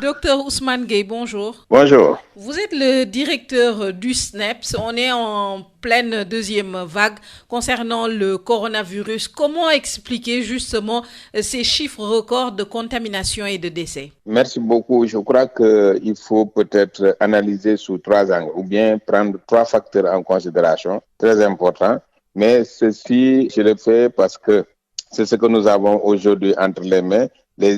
Docteur Ousmane Gueye, bonjour. Bonjour. Vous êtes le directeur du SNEPS. On est en pleine deuxième vague concernant le coronavirus. Comment expliquer justement ces chiffres records de contamination et de décès? Merci beaucoup. Je crois qu'il faut peut-être analyser sous trois angles ou bien prendre trois facteurs en considération, très importants. Mais ceci, je le fais parce que c'est ce que nous avons aujourd'hui entre les mains.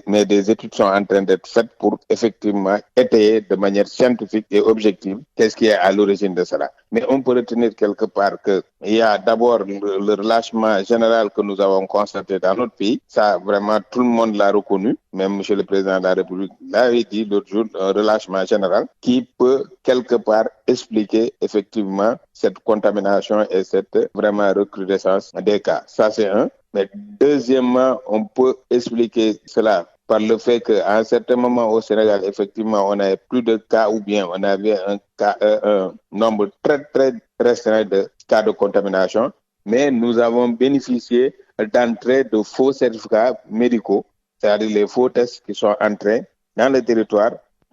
Mais des études sont en train d'être faites pour effectivement étayer de manière scientifique et objective qu'est-ce qui est à l'origine de cela. Mais on peut retenir quelque part qu'il y a d'abord le relâchement général que nous avons constaté dans notre pays. Ça, vraiment, tout le monde l'a reconnu. Même M. le Président de la République l'avait dit l'autre jour, un relâchement général qui peut quelque part expliquer effectivement cette contamination et cette vraiment recrudescence des cas. Ça, c'est un. Mais deuxièmement, on peut expliquer cela par le fait qu'à un certain moment au Sénégal, effectivement, on avait plus de cas ou bien on avait un nombre très, très restreint de cas de contamination, mais nous avons bénéficié d'entrée de faux certificats médicaux, c'est-à-dire les faux tests qui sont entrés dans le territoire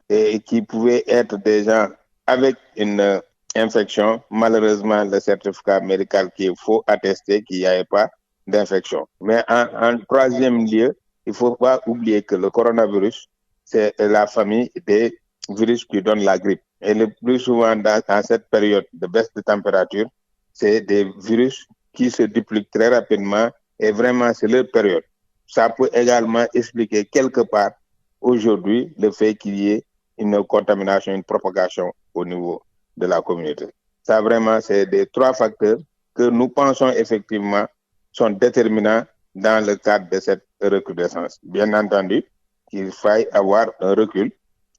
et qui pouvaient être des gens avec une infection. Malheureusement, le certificat médical qui est faux attesté qu'il n'y avait pas d'infection. Mais en troisième lieu, il ne faut pas oublier que le coronavirus, c'est la famille des virus qui donnent la grippe. Et le plus souvent, dans cette période de baisse de température, c'est des virus qui se dupliquent très rapidement et vraiment, c'est leur période. Ça peut également expliquer quelque part aujourd'hui le fait qu'il y ait une contamination, une propagation au niveau de la communauté. Ça vraiment, c'est des trois facteurs que nous pensons effectivement sont déterminants dans le cadre de cette recrudescence. Bien entendu, qu'il faille avoir un recul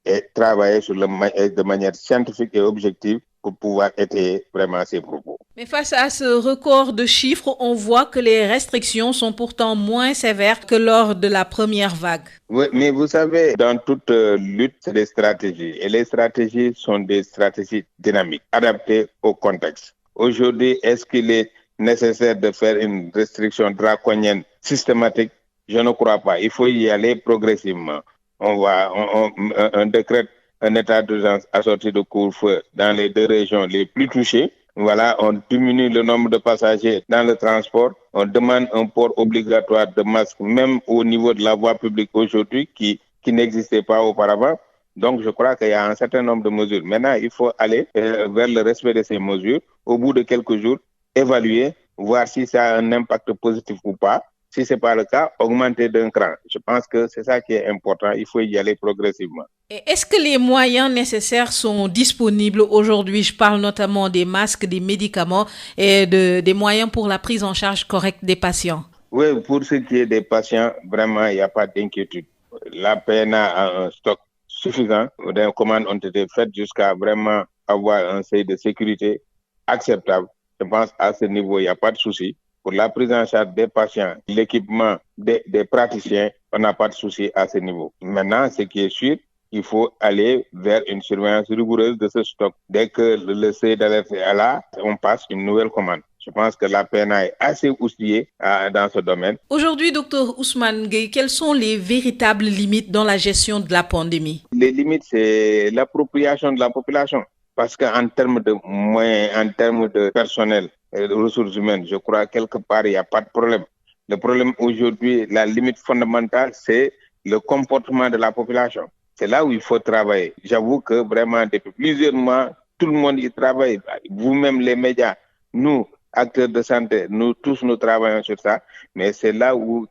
et travailler de manière scientifique et objective pour pouvoir étayer vraiment ces propos. Mais face à ce record de chiffres, on voit que les restrictions sont pourtant moins sévères que lors de la première vague. Oui, mais vous savez, dans toute lutte, c'est des stratégies. Et les stratégies sont des stratégies dynamiques, adaptées au contexte. Aujourd'hui, est-ce qu'il est nécessaire de faire une restriction draconienne systématique? Je ne crois pas. Il faut y aller progressivement. On décrète un état d'urgence assorti de couvre-feu dans les deux régions les plus touchées. Voilà, on diminue le nombre de passagers dans le transport. On demande un port obligatoire de masque, même au niveau de la voie publique aujourd'hui, qui n'existait pas auparavant. Donc, je crois qu'il y a un certain nombre de mesures. Maintenant, il faut aller vers le respect de ces mesures. Au bout de quelques jours, évaluer, voir si ça a un impact positif ou pas. Si ce n'est pas le cas, augmenter d'un cran. Je pense que c'est ça qui est important. Il faut y aller progressivement. Et est-ce que les moyens nécessaires sont disponibles aujourd'hui? Je parle notamment des masques, des médicaments et des moyens pour la prise en charge correcte des patients. Oui, pour ce qui est des patients, vraiment, il n'y a pas d'inquiétude. La PNA a un stock suffisant. Des commandes ont été faites jusqu'à vraiment avoir un seuil de sécurité acceptable. Je pense qu'à ce niveau, il n'y a pas de souci. Pour la prise en charge des patients, l'équipement des praticiens, on n'a pas de souci à ce niveau. Maintenant, ce qui est sûr, il faut aller vers une surveillance rigoureuse de ce stock. Dès que le seuil d'alerte est là, on passe une nouvelle commande. Je pense que la PNA est assez outillée dans ce domaine. Aujourd'hui, docteur Ousmane Gueye, quelles sont les véritables limites dans la gestion de la pandémie? Les limites, c'est l'appropriation de la population. Parce qu'en termes de moyens, en termes de personnel et de ressources humaines, je crois quelque part, il n'y a pas de problème. Le problème aujourd'hui, la limite fondamentale, c'est le comportement de la population. C'est là où il faut travailler. J'avoue que vraiment, depuis plusieurs mois, tout le monde y travaille. Vous-même, les médias, nous, acteurs de santé, nous tous, nous travaillons sur ça. Mais c'est là où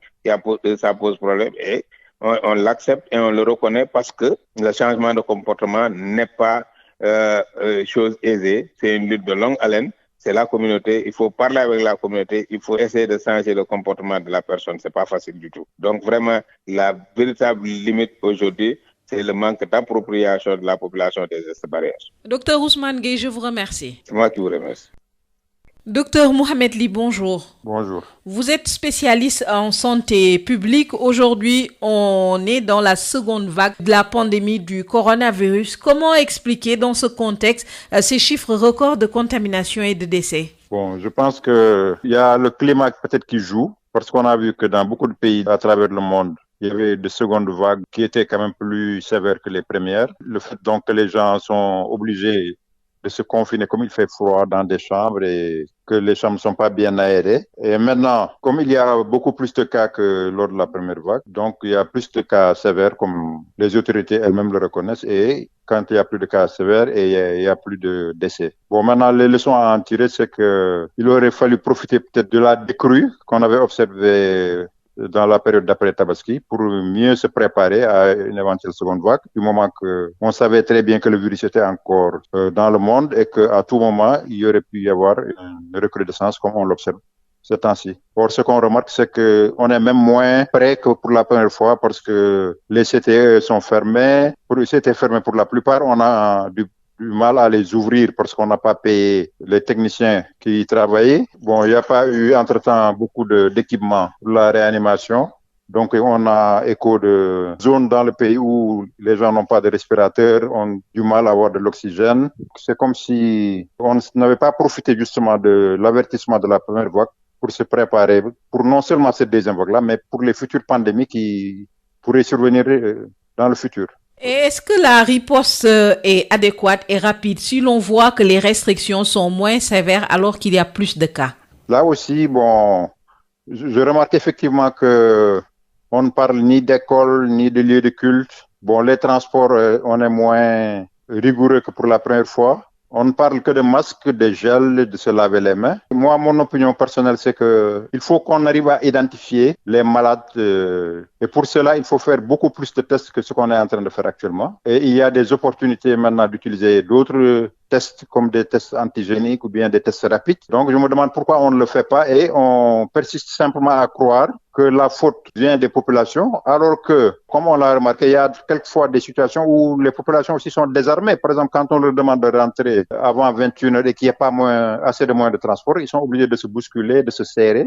ça pose problème. Et on l'accepte et on le reconnaît parce que le changement de comportement n'est pas chose aisée. C'est une lutte de longue haleine. C'est la communauté. Il faut parler avec la communauté. Il faut essayer de changer le comportement de la personne. C'est pas facile du tout. Donc vraiment, la véritable limite aujourd'hui, c'est le manque d'appropriation de la population des gestes barrières. Docteur Ousmane Gueye, je vous remercie. C'est moi qui vous remercie. Docteur Mohamed Li, bonjour. Bonjour. Vous êtes spécialiste en santé publique. Aujourd'hui, on est dans la seconde vague de la pandémie du coronavirus. Comment expliquer dans ce contexte ces chiffres records de contamination et de décès? Bon, je pense qu'il y a le climat peut-être qui joue, parce qu'on a vu que dans beaucoup de pays à travers le monde, il y avait de secondes vagues qui étaient quand même plus sévères que les premières. Le fait donc que les gens sont obligés de se confiner comme il fait froid dans des chambres et que les chambres ne sont pas bien aérées. Et maintenant, comme il y a beaucoup plus de cas que lors de la première vague, donc il y a plus de cas sévères comme les autorités elles-mêmes le reconnaissent et quand il y a plus de cas sévères et il y a plus de décès. Bon, maintenant, les leçons à en tirer, c'est que il aurait fallu profiter peut-être de la décrue qu'on avait observée dans la période d'après Tabaski pour mieux se préparer à une éventuelle seconde vague, du moment que on savait très bien que le virus était encore dans le monde et qu'à tout moment, il y aurait pu y avoir une recrudescence comme on l'observe ce temps-ci. Or, ce qu'on remarque, c'est qu'on est même moins prêt que pour la première fois parce que les CTE sont fermés. Pour les CTE fermés pour la plupart, on a du mal à les ouvrir parce qu'on n'a pas payé les techniciens qui y travaillaient. Bon, il n'y a pas eu entre-temps beaucoup d'équipements pour la réanimation. Donc, on a écho de zones dans le pays où les gens n'ont pas de respirateurs, ont du mal à avoir de l'oxygène. C'est comme si on n'avait pas profité justement de l'avertissement de la première vague pour se préparer pour non seulement cette deuxième vague-là, mais pour les futures pandémies qui pourraient survenir dans le futur. Et est-ce que la riposte est adéquate et rapide si l'on voit que les restrictions sont moins sévères alors qu'il y a plus de cas? Là aussi, bon, je remarque effectivement que on ne parle ni d'école, ni de lieux de culte. Bon, les transports, on est moins rigoureux que pour la première fois. On ne parle que de masques, de gel, de se laver les mains. Moi, mon opinion personnelle, c'est que il faut qu'on arrive à identifier les malades. Et pour cela, il faut faire beaucoup plus de tests que ce qu'on est en train de faire actuellement. Et il y a des opportunités maintenant d'utiliser d'autres tests comme des tests antigéniques ou bien des tests rapides. Donc, je me demande pourquoi on ne le fait pas et on persiste simplement à croire que la faute vient des populations, alors que, comme on l'a remarqué, il y a quelquefois des situations où les populations aussi sont désarmées. Par exemple, quand on leur demande de rentrer avant 21h et qu'il n'y a pas assez de moyens de transport, ils sont obligés de se bousculer, de se serrer.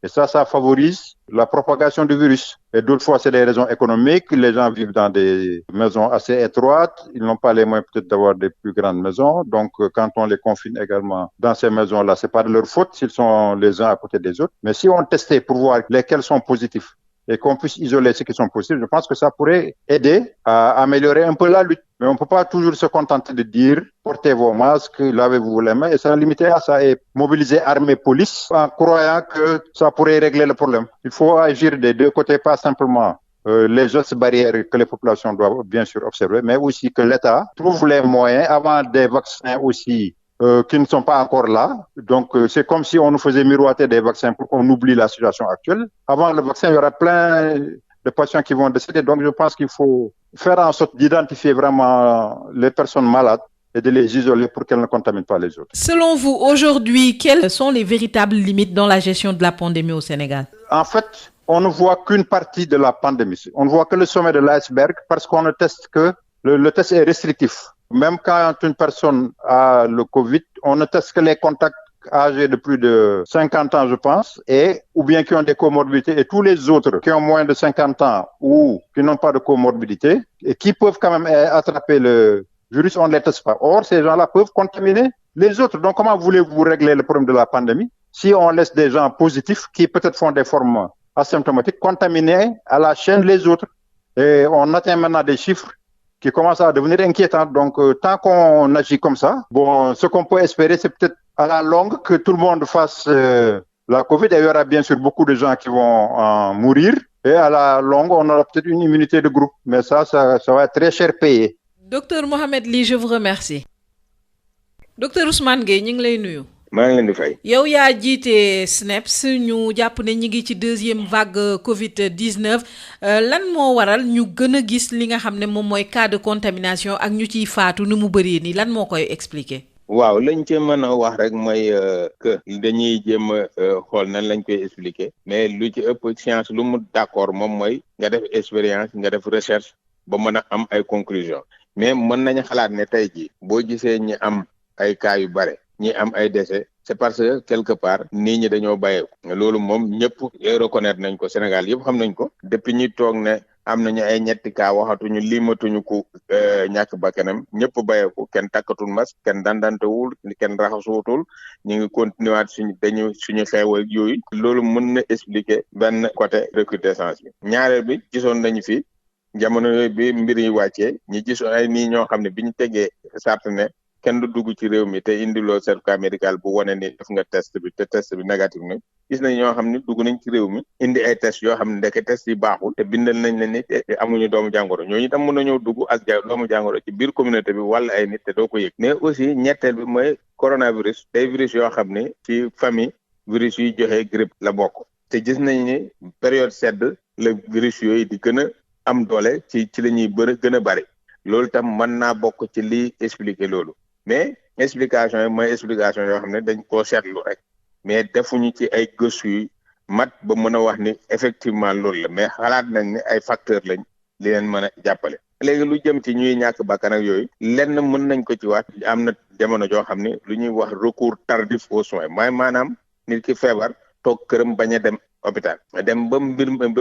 Et ça favorise la propagation du virus. Et d'autres fois, c'est des raisons économiques. Les gens vivent dans des maisons assez étroites. Ils n'ont pas les moyens peut-être d'avoir des plus grandes maisons. Donc, quand on les confine également dans ces maisons-là, c'est pas de leur faute s'ils sont les uns à côté des autres. Mais si on testait pour voir lesquels sont positifs et qu'on puisse isoler ceux qui sont positifs, je pense que ça pourrait aider à améliorer un peu la lutte. Mais on ne peut pas toujours se contenter de dire portez vos masques, lavez-vous les mains et ça limiter à ça et mobiliser armée police en croyant que ça pourrait régler le problème. Il faut agir des deux côtés, pas simplement les gestes barrières que les populations doivent bien sûr observer, mais aussi que l'État trouve les moyens avant des vaccins aussi qui ne sont pas encore là. Donc, c'est comme si on nous faisait miroiter des vaccins pour qu'on oublie la situation actuelle. Avant le vaccin, il y aura plein de patients qui vont décéder. Donc, je pense qu'il faut faire en sorte d'identifier vraiment les personnes malades et de les isoler pour qu'elles ne contaminent pas les autres. Selon vous, aujourd'hui, quelles sont les véritables limites dans la gestion de la pandémie au Sénégal? En fait, on ne voit qu'une partie de la pandémie. On ne voit que le sommet de l'iceberg parce qu'on ne teste que le test est restrictif. Même quand une personne a le Covid, on ne teste que les contacts âgés de plus de 50 ans, je pense, ou bien qui ont des comorbidités, et tous les autres qui ont moins de 50 ans ou qui n'ont pas de comorbidité et qui peuvent quand même attraper le virus, on ne les teste pas. Or, ces gens-là peuvent contaminer les autres. Donc, comment voulez-vous régler le problème de la pandémie si on laisse des gens positifs qui peut-être font des formes asymptomatiques contaminer à la chaîne les autres? Et on atteint maintenant des chiffres qui commence à devenir inquiétant. Donc, tant qu'on agit comme ça, bon, ce qu'on peut espérer, c'est peut-être à la longue que tout le monde fasse la Covid. Et il y aura bien sûr beaucoup de gens qui vont en mourir. Et à la longue, on aura peut-être une immunité de groupe. Mais ça va être très cher payé. Docteur Mohamed Ly, je vous remercie. Docteur Ousmane Gueye, ñu ngi lay nuyu. maa ngi leen di fay. yow yaa jiite SNEIPS ñu jàpp ne ñi ngi ci deuxième vague Covid-19 lan moo waral ñu gën a gis li nga xam ne moom mooy cas de contamination ak ñu ciy faatu ni mu bëree nii lan moo koy expliquer. waaw lañ ci mën a wax rek mooy que dañuy jéem a xool nan lañ koy expliquer mais lu ci ëpp science lu mu d'accord moom mooy nga def expérience nga def recherche ba mën a am ay conclusion mais mën nañu xalaat ne tey jii boo gisee ñi am ay cas yu bare ñi am ay décès c'est parce que quelque part nit ñi dañoo bàyyeeku loolu moom ñëpp reconnaître nañ ko Sénégal yëpp xam nañ ko depuis ñi toog ne am nañu ay ñetti cas waxatuñu limatuñu ku ñàkk bakkanam ñëpp bayeeku kenn takkatul masque kenn dandantewul kenn raxasuutul ñu ngi continuer waat suñu xew ak yooyu loolu mën na expliquer benn côté recrudescence bi ñaareel bi gisoon nañu fi jamono yooyu bi mbir yi wàccee ñi gisoon ay nii ñoo xam ne bi ñu tegee sart ne kenn du dugg ci réew mi te indiloo certificat médical bu wane ni def nga test bi te test bi négatif na gis nañ ñoo xam ne dugg nañ ci réew mi indi ay test yoo xam ne ndeke test yi baaxul te bindal nañ leen ni amuñu doomu jàngoro ñooñu tam mën nañoo dugg ak doomu jàngoro ci biir communauté bi wala ay nit te doo ko yëg mais aussi ñetteel bi mooy coronavirus day virus yoo xam ne ci famille virus yuy joxe grippe la bokk te gis nañ ni période sedd la virus yooyu di gën a am doole ci la ñuy gën a bari loolu tam mën naa bokk ci liy expliquer loolu mais explication yi mooy explication yoo xam ne dañ koo seetlu rek mais defuñu ci ay gëstu yu mat ba mën a wax ni effectivement loolu la mais xalaat nañ ne ay facteur lañ li leen mën a jàppale léegi lu jëm ci ñuy ñàkk bakkan ak yooyu lenn mën nañ ko ci wax am na jamono joo xam ne lu ñuy wax recours tardif aux soins mooy maanaam nit ki feebar toog këram bañ a dem hôpital dem ba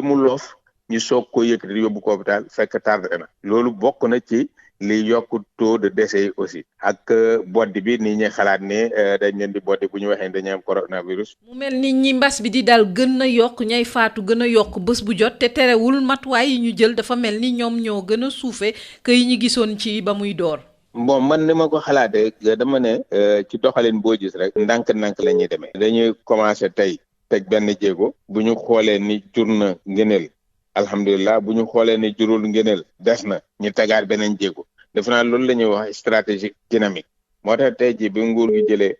mu loof ñu soog ko yëkkati yóbbu ko hôpital fekk tardé na loolu bokk na ci li yokk taux de décès yi aussi ak boddi bi ni ñi xalaat ne dañ leen di boddi bu ñu waxee dañuy am coronavirus. mu mel ni ñi mbas bi di daal gën a yokk ñay faatu gën a yokk bés bu jot te terewul matuwaay yi ñu jël dafa mel ni ñoom ñoo gën a suufe que yi ñu gisoon ci ba muy door. bon man ni ma ko xalaatee dama ne ci doxalin boo gis rek ndànk-ndànk la ñuy demee. dañuy commencé tey teg benn jéego bu ñu xoolee ni jur na ngëneel alhamdulilah bu ñu xoolee ni jurul ngëneel des na ñu tegaat beneen jéego def naa loolu la ñuy wax stratégie dynamique moo tax tey jii bi nguur gi jëlee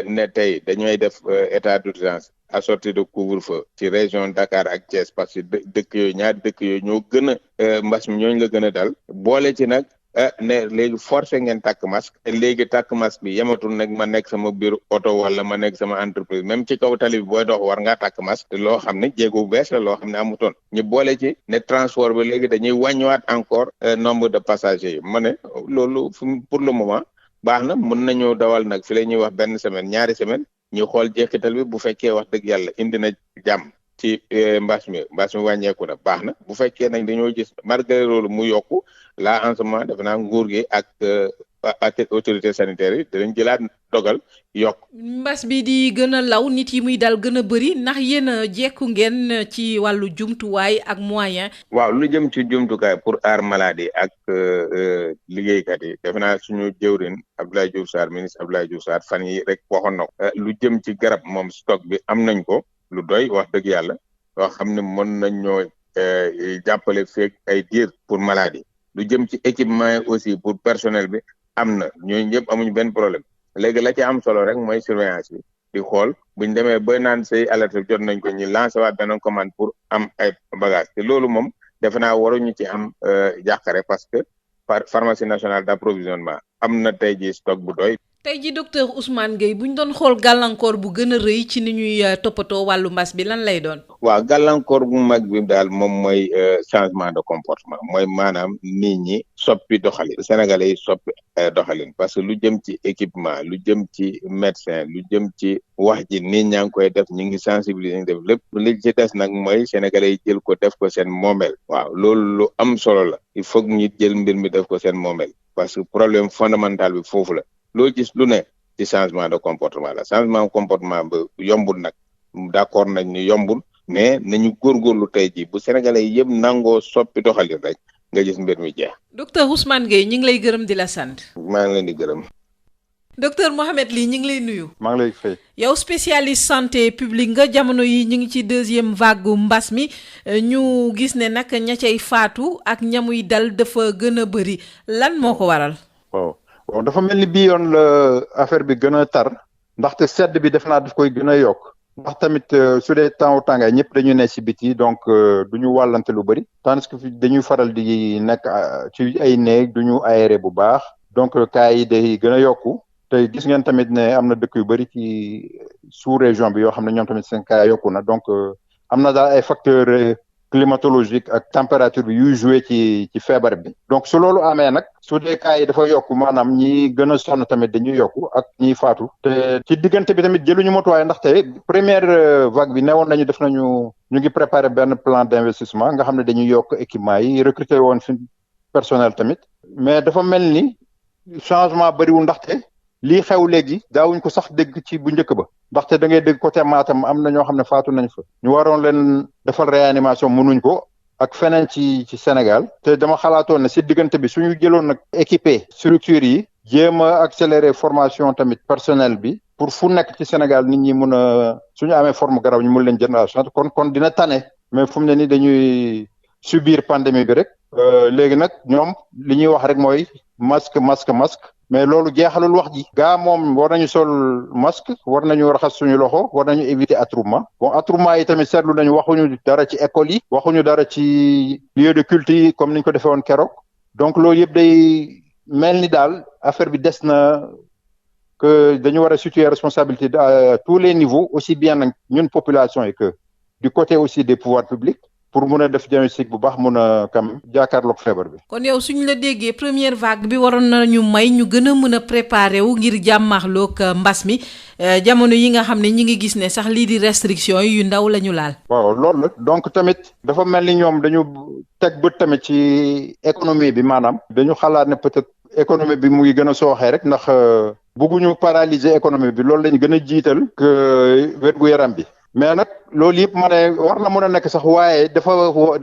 ne tey dañooy def état d'urgence assorti de couvre-feu ci région Dakar ak Thiès parce que dëkk yooyu ñaari dëkk yooyu ñoo gën a mbas mi ñooñu la gën a dal boole ci nag ne léegi forcé ngeen takk masque te léegi takk masque bi yematul nag ma nekk sama biir oto wala ma nekk sama entreprise même ci kaw tali bi booy dox war ngaa takk masque te loo xam ne jéego bu bees la loo xam ne amutoon ñu boole ci ne transport bi léegi dañuy wàññiwaat encore nombre de passagers yi ma ne loolu pour le moment baax na mën nañoo dawal nag fi la ñuy wax benn semaine ñaari semaine ñu xool jeexital bi bu fekkee wax dëgg yàlla indi na jàmm ci mbas mi wàññeeku na baax na bu fekkee nag dañoo gis malgré loolu mu yokku là en ce moment defe naa nguur gi ak autorité sanitaire yi dinañ jëlaat dogal yokk. mbas bi di gën a law nit yi muy dal gën a bëri ndax yéen a jekku ngeen ci wàllu jumtuwaay ak moyen. waaw lu jëm ci jumtukaay pour aar maladie ak liggéeykat yi defe naa suñu jëwrin Abdoulaye Diouf Sarr ministre Abdoulaye Diouf Sarr fan yi rek waxoon na ko lu jëm ci garab moom stock bi am nañ ko lu doy wax dëgg yàlla loo xam ne mën nañ ñoo jàppale feeg ay diir pour maladie lu jëm ci équipement yi aussi pour personnel bi am na ñooñu ñëpp amuñu benn problème léegi la ci am solo rek mooy surveillance bi di xool buñ demee ba naan say alerte jot nañ ko ñu lancé waat beneen commande pour am ay bagage te loolu moom defe naa waruñu ci am jàqare parce que pharmacie nationale d'approvisionnement am na tey ji stock bu doy. tey ji docteur Ousmane Gueye bu ñu doon xool gàllankoor bu gën a rëy ci ni ñuy toppatoo wàllu mbas bi lan lay doon. waaw gàllankoor bu mag bi daal moom mooy changement de comportement mooy maanaam nit ñi soppi doxalin Sénégalais yi soppi doxalin parce que lu jëm ci équipement lu jëm ci médecin lu jëm ci wax ji nit ñaa ngi koy def ñu ngi sensibiliser ñu def lépp li ci des nag mooy Sénégalais yi jël ko def ko seen moomeel. waaw loolu lu am solo la il faut que ñu jël mbir mi def ko seen moomeel parce que problème fondamental bi foofu la. loolu gis lu ne ci changement de comportement la changement de comportement ba yombul nag d'accord nañ ni yombul mais nañu góorgóorlu tey jii bu sénégalais yëpp nangoo soppi doxalin rek nga gis mbir mi jeex. docteur Ousmane Gueye ñu ngi lay gërëm di la sant. maa ngi leen di gërëm. docteur Mohamed Ly ñu ngi lay nuyu. maa ngi lay fay. yow spécialiste santé publique nga jamono yi ñu ngi ci deuxième vague mbas mi ñu gis ne nag ña cay faatu ak ñamuy dal dafa gën a bëri lan moo ko waral. waaw dafa mel ni bii yoon la affaire bi gën a tar ndaxte sedd bi def naa daf koy gën a yokk ndax tamit su dee temps tàngaay ñëpp dañu ne si biti donc du ñu wàllante lu bëri tandis que dañuy faral di nekk ci ay néeg du ñu aéré bu baax donc cas yi day gën a yokku te gis ngeen tamit ne am na dëkk yu bëri ci sous région bi yoo xam ne ñoom tamit seen cas yokku na donc am na daal ay facteurs climatologique ak température bi yuy joué ci feebar bi donc su loolu amee nag su dee cas yi dafa yokk maanaam ñi gën a sonn tamit dañuy yokku ak ñiy faatu te ci diggante bi tamit jëluñu motuwaay ndaxte première vague bi newoon nañu def nañu ñu ngi préparer benn plan d'investissement nga xam ne dañuy yokk équipement yi recruter woon fi personnel tamit mais dafa mel ni changement bariwul ndaxte lii xew léegi daawuñ ko sax dégg ci bu njëkk ba ndaxte da ngay dégg côté Matam am na ñoo xam ne faatu nañ fa ñu waroon leen defal réanimation mënuñ ko ak feneen ci Sénégal te dama xalaatoon ne si diggante bi suñu jëloon nag équipé structures yi jéem a accélérer formation tamit personnel bi pour fu nekk ci Sénégal nit ñi mun a suñu amee forme garab ñu mun leen jënd kon dina tane mais fu mu ne ni dañuy subir pandémie bi rek léegi nag ñoom li ñuy wax rek mooy masque mais loolu jeexalul wax ji gaa moom war nañu sol masque war nañu raxas suñu loxo war nañu éviter attroupement attroupement yi tamit seetlu nañu waxuñu dara ci école yi waxuñu dara ci lieu de culte yi comme niñ ko defee woon keroog donc loolu yëpp day mel ni daal affaire bi des na que dañu war a situer responsabilité à tous les niveaux aussi bien nag ñun population yi que du côté aussi des pouvoirs publics pour mun a def diagnostic bu baax mun a kam jàkkaarloog feebar bi. kon yow suñu la déggee première vague bi waroon nañu may ñu gën a mën a préparer wu ngir jàmmaarloog mbas mi jamono yi nga xam ne ñi ngi gis ne sax lii di restriction yu ndaw la ñu laal. waaw loolu la donc tamit dafa mel ni ñoom dañu teg bët tamit ci économie bi maanaam. dañu xalaat ne peut-être économie bi mu ngi gën a sooxee rek ndax bëgguñu paralyser économie bi loolu lañu gën a jiital que wér-gu-yaram bi. mais nag loolu yëpp ma ne war na mën a nekk sax waaye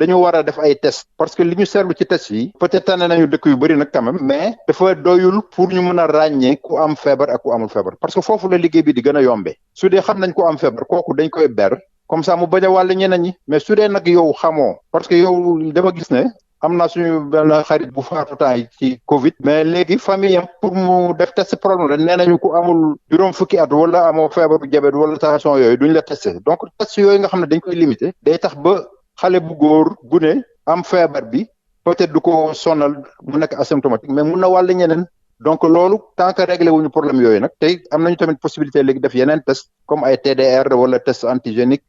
dañu war a def ay test parce que li ñu seetlu ci test yi peut-être tane nañu dëkk yu bëri nag quand même mais dafa doyul pour ñu mën a ràññee ku am feebar ak ku amul feebar parce que foofu la liggéey bi di gën a yombee su dee xam nañ ku am feebar kooku dañ koy ber comme ça mu bañ a wàll ñeneen ñi mais su dee nag yow xamoo parce que yow dama gis ne am naa suñu benn xarit bu faatu temps yi ci Covid mais léegi famille am pour mu def test problème la nee nañu ku amul juróom fukki at wala amoo feebaru diabète wala tension yooyu duñ la testé donc test yooyu nga xam ne dañ koy limité day tax ba xale bu góor bu ne am feebar bi peut-être du ko sonal mu nekk asymptomatique mais mun na wàll ñeneen donc loolu tant que réglé wuñu problème yooyu nag tey am nañu tamit possibilité léegi def yeneen test comme ay TDR wala test antigénique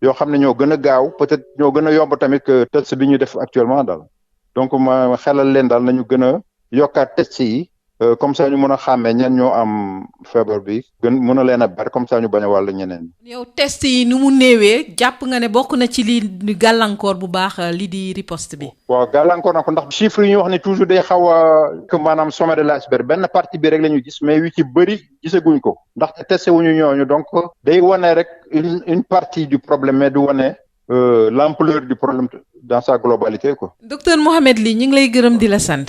yoo xam ne ñoo gën a gaaw peut-être ñoo gën a yomb tamit que test bi ñu def actuellement daal donc ma xelal leen daal nañu gën a yokkaat test yi comme ça ñu mën a xàmmee ñen ñoo am feebar bi gën mën a leen a ber comme ça ñu bañ a wàll ñeneen. yow test yi nu mu néewee jàpp nga ne bokk na ci lii gàllankoor bu baax lii di riposte bi. waaw gàllankoor na ko ndax chiffres yi ñu wax ne toujours day xaw a que maanaam sommet de l'iceberg benn partie bi rek la ñu gis mais yu ci bëri gisaguñ ko ndaxte testé wuñu ñooñu donc day wane rek une partie du problème mais du wane l'ampleur du problème dans sa globalité quoi. docteur Mohamed Ly ñu ngi lay gërëm di la sant.